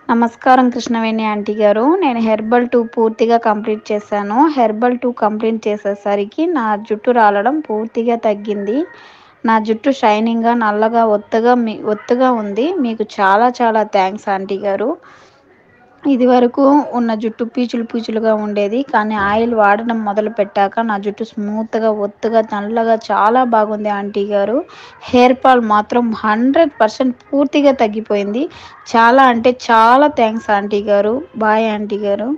నమస్కారం కృష్ణవేణి ఆంటీ గారు. నేను హెర్బల్ 2 పూర్తిగా కంప్లీట్ చేశాను. హెర్బల్ 2 కంప్లీట్ చేసేసరికి నా జుట్టు రాలడం పూర్తిగా తగ్గింది. నా జుట్టు షైనింగ్‌గా, నల్లగా, ఒత్తుగా ఉంది. మీకు చాలా చాలా థాంక్స్ ఆంటీ గారు. ఇదివరకు ఉన్న జుట్టు పీచులుగా ఉండేది. కానీ ఆయిల్ వాడడం మొదలుపెట్టాక నా జుట్టు స్మూత్‌గా, ఒత్తుగా, నల్లగా చాలా బాగుంది ఆంటీ గారు. హెయిర్ ఫాల్ మాత్రం 100% పూర్తిగా తగ్గిపోయింది. చాలా అంటే చాలా థాంక్స్ ఆంటీ గారు. బాయ్ ఆంటీ గారు.